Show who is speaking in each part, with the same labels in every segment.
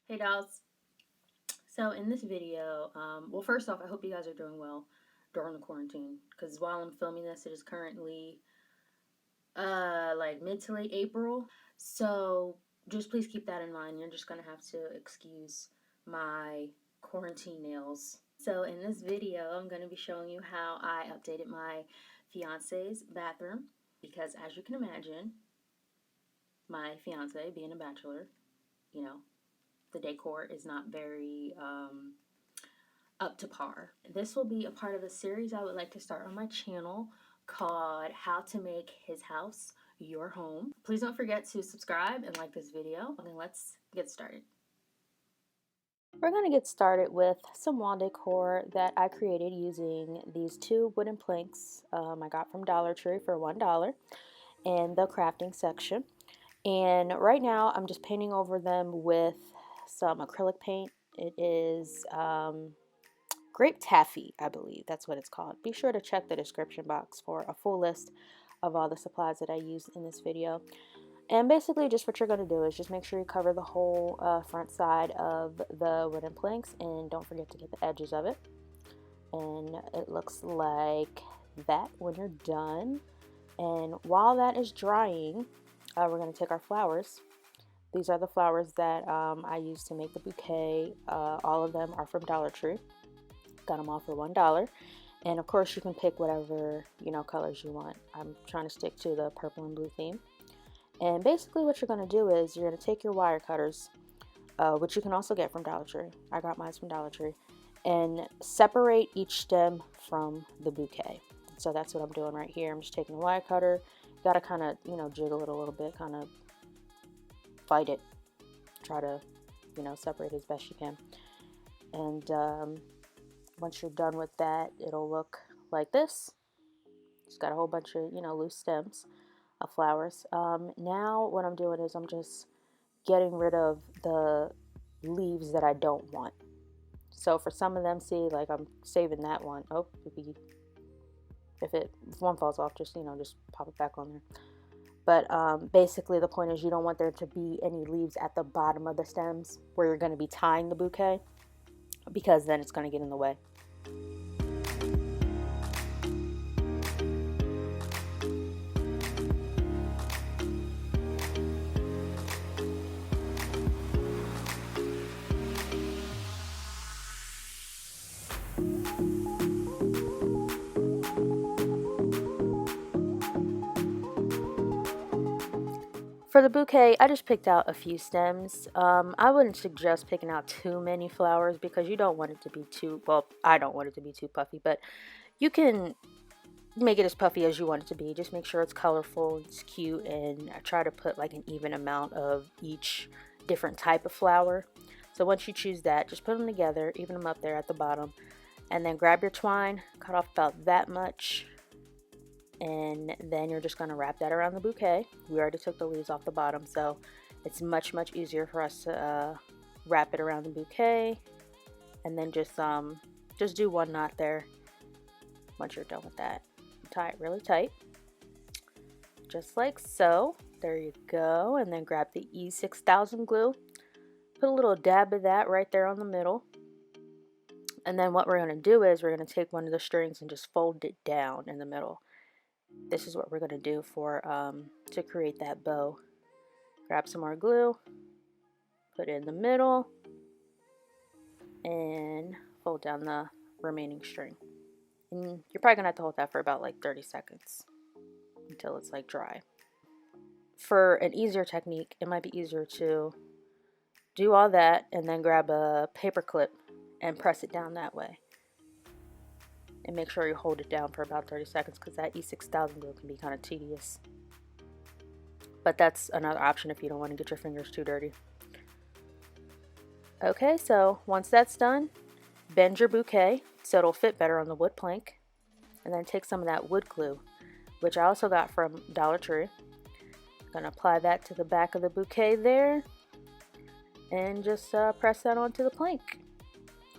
Speaker 1: Hey dolls. So in this video, well, first off, I hope you guys are doing well during the quarantine, because while I'm filming this, it is currently like mid to late April. So just please keep that in mind. You're just gonna have to excuse my quarantine nails. So in this video, I'm gonna be showing you how I updated my fiance's bathroom, because as you can imagine, my fiance being a bachelor, you know, the decor is not very up to par. This will be a part of a series I would like to start on my channel called How to Make His House Your Home. Please don't forget to subscribe and like this video, and let's get started. We're going to get started with some wall decor that I created using these two wooden planks I got from Dollar Tree for $1 in the crafting section. And right now I'm just painting over them with some acrylic paint. It is grape taffy, I believe that's what it's called. Be sure to check the description box for a full list of all the supplies that I used in this video. And basically just what you're going to do is just make sure you cover the whole front side of the wooden planks, and don't forget to get the edges of it. And it looks like that when you're done. And while that is drying, we're going to take our flowers. These are the flowers that I used to make the bouquet. All of them are from Dollar Tree. Got them all for $1. And of course you can pick whatever, colors you want. I'm trying to stick to the purple and blue theme. And basically what you're going to do is you're going to take your wire cutters, which you can also get from Dollar Tree. I got mine from Dollar Tree. And separate each stem from the bouquet. So that's what I'm doing right here. I'm just taking the wire cutter. You got to kind of, jiggle it a little bit, kind of fight it. Try to, separate as best you can. And once you're done with that, it'll look like this. It's got a whole bunch of, loose stems of flowers. Now what I'm doing is I'm just getting rid of the leaves that I don't want. So for some of them, see, like I'm saving that one. Oh, if one falls off, just, just pop it back on there. But basically the point is you don't want there to be any leaves at the bottom of the stems where you're going to be tying the bouquet, because then it's going to get in the way. For the bouquet, I just picked out a few stems. I wouldn't suggest picking out too many flowers because you don't want it to be too, well, I don't want it to be too puffy, but you can make it as puffy as you want it to be. Just make sure it's colorful, it's cute, and I try to put like an even amount of each different type of flower. So once you choose that, just put them together, even them up there at the bottom, and then grab your twine, cut off about that much. And then you're just going to wrap that around the bouquet. We already took the leaves off the bottom, so it's much easier for us to wrap it around the bouquet. And then just do one knot there. Once you're done with that, tie it really tight, just like so. There you go. And then grab the E6000 glue, put a little dab of that right there on the middle. And then what we're going to do is we're going to take one of the strings and just fold it down in the middle. This is what we're going to do for to create that bow. Grab some more glue, put it in the middle, and fold down the remaining string. And you're probably going to have to hold that for about like 30 seconds until it's like dry. For an easier technique, it might be easier to do all that and then grab a paper clip and press it down that way. And make sure you hold it down for about 30 seconds because that E6000 glue can be kind of tedious. But that's another option if you don't want to get your fingers too dirty. Okay, so once that's done, bend your bouquet so it'll fit better on the wood plank. And then take some of that wood glue, which I also got from Dollar Tree. I'm going to apply that to the back of the bouquet there. And just press that onto the plank.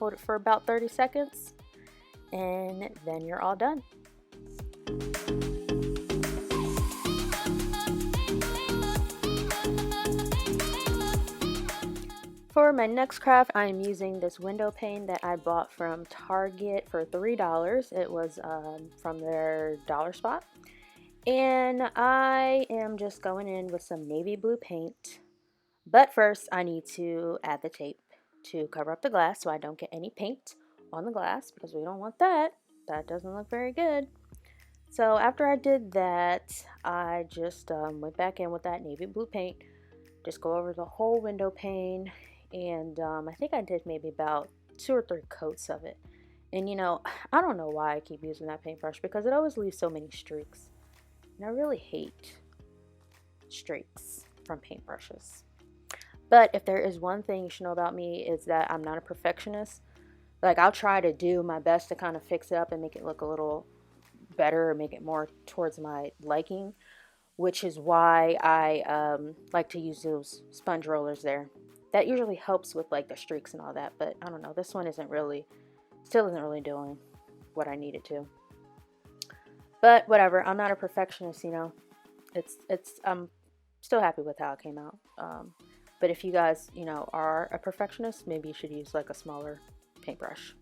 Speaker 1: Hold it for about 30 seconds. And then you're all done. For my next craft, I am using this window pane that I bought from Target for $3. It was from their dollar spot. And I am just going in with some navy blue paint. But first, I need to add the tape to cover up the glass so I don't get any paint on the glass, because we don't want that. That doesn't look very good. So after I did that, I just went back in with that navy blue paint. Just go over the whole window pane. And I think I did maybe about 2 or 3 coats of it. And you know, I don't know why I keep using that paintbrush, because it always leaves so many streaks. And I really hate streaks from paintbrushes. But if there is one thing you should know about me, is that I'm not a perfectionist. Like, I'll try to do my best to kind of fix it up and make it look a little better, or make it more towards my liking, which is why I like to use those sponge rollers there. That usually helps with like the streaks and all that, but I don't know, this one still isn't really doing what I need it to. But whatever, I'm not a perfectionist, you know. I'm still happy with how it came out. But if you guys, you know, are a perfectionist, maybe you should use like a smaller paintbrush.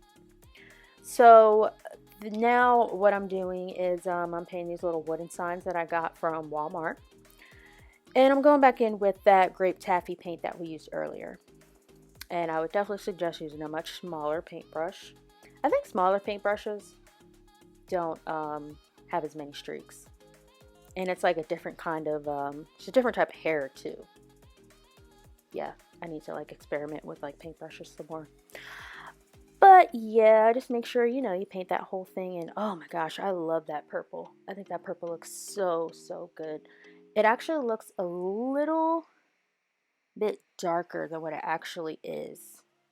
Speaker 1: So now what I'm doing is I'm painting these little wooden signs that I got from Walmart. And I'm going back in with that grape taffy paint that we used earlier. And I would definitely suggest using a much smaller paintbrush. I think smaller paintbrushes don't have as many streaks. And it's like a different kind of, it's a different type of hair too. Yeah, I need to like experiment with like paintbrushes some more. But yeah, just make sure, you know, you paint that whole thing. And oh my gosh, I love that purple. I think that purple looks so, so good. It actually looks a little bit darker than what it actually is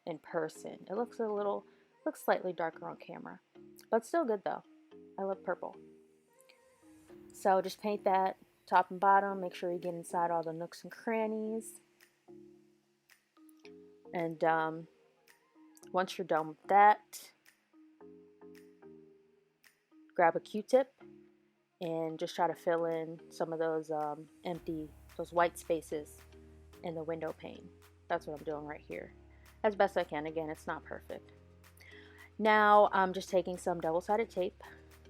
Speaker 1: in person. It looks slightly darker on camera, but still good though. I love purple. So just paint that top and bottom. Make sure you get inside all the nooks and crannies. And once you're done with that, grab a Q-tip and just try to fill in some of those those white spaces in the window pane. That's what I'm doing right here, as best I can. Again, it's not perfect. Now I'm just taking some double-sided tape,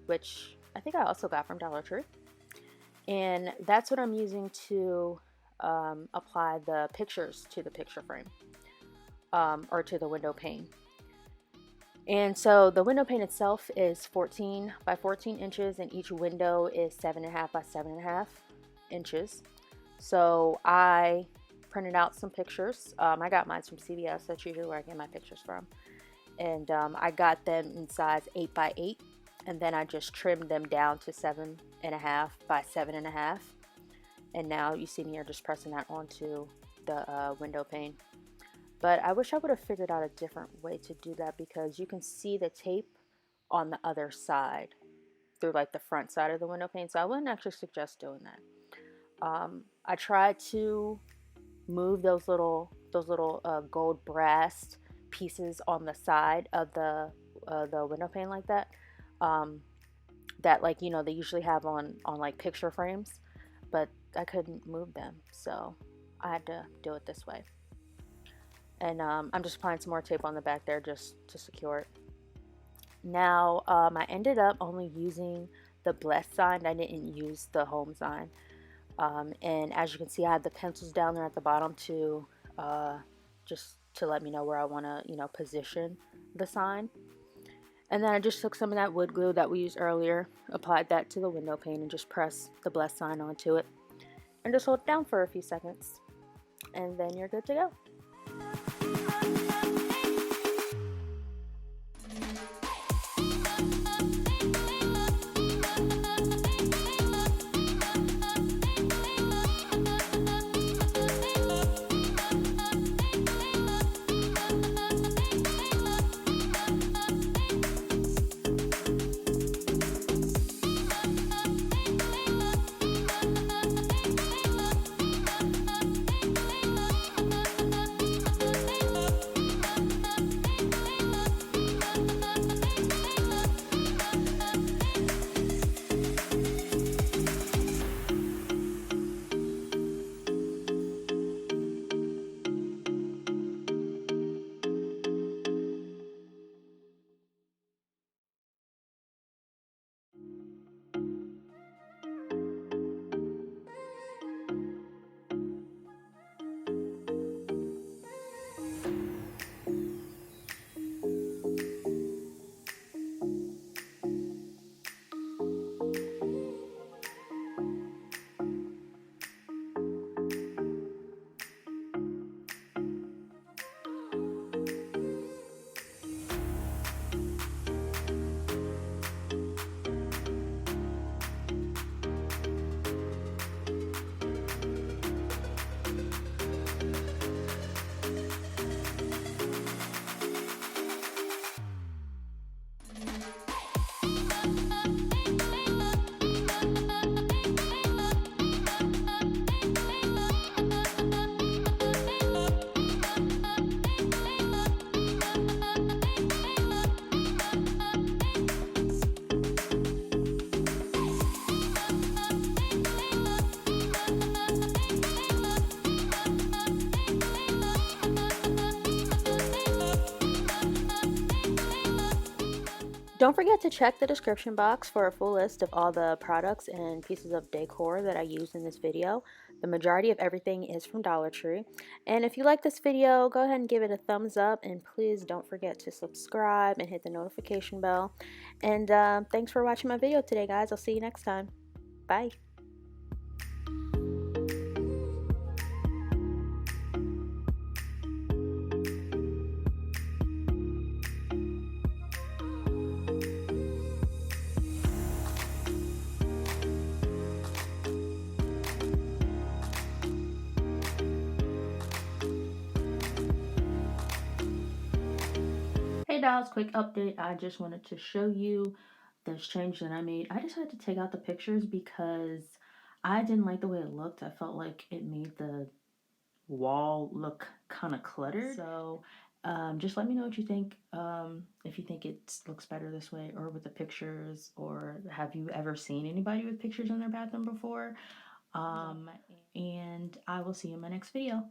Speaker 1: which I think I also got from Dollar Tree, and that's what I'm using to apply the pictures to the picture frame, or to the window pane. And so the window pane itself is 14 by 14 inches, and each window is 7.5 by 7.5 inches. So I printed out some pictures. I got mine from CVS. That's usually where I get my pictures from. And I got them in size 8 by 8, and then I just trimmed them down to 7.5 by 7.5. And now you see me here just pressing that onto the window pane. But I wish I would have figured out a different way to do that, because you can see the tape on the other side through like the front side of the window pane. So I wouldn't actually suggest doing that. I tried to move those little gold brass pieces on the side of the window pane like that. That, like, you know, they usually have on like picture frames, but I couldn't move them, so I had to do it this way. And I'm just applying some more tape on the back there just to secure it. Now I ended up only using the bless sign. I didn't use the home sign. And as you can see, I have the pencils down there at the bottom to just to let me know where I want to, you know, position the sign. And then I just took some of that wood glue that we used earlier, applied that to the window pane, and just press the bless sign onto it. And just hold it down for a few seconds. And then you're good to go.
Speaker 2: Don't forget to check the description box for a full list of all the products and pieces of decor that I used in this video. The majority of everything is from Dollar Tree. And if you like this video, go ahead and give it a thumbs up, and please don't forget to subscribe and hit the notification bell. And thanks for watching my video today, guys. I'll see you next time. Bye.
Speaker 1: Hey dolls, quick update. I just wanted to show you this change that I made. I decided to take out the pictures because I didn't like the way it looked. I felt like it made the wall look kind of cluttered. So just let me know what you think. If you think it looks better this way or with the pictures, or have you ever seen anybody with pictures in their bathroom before? And I will see you in my next video.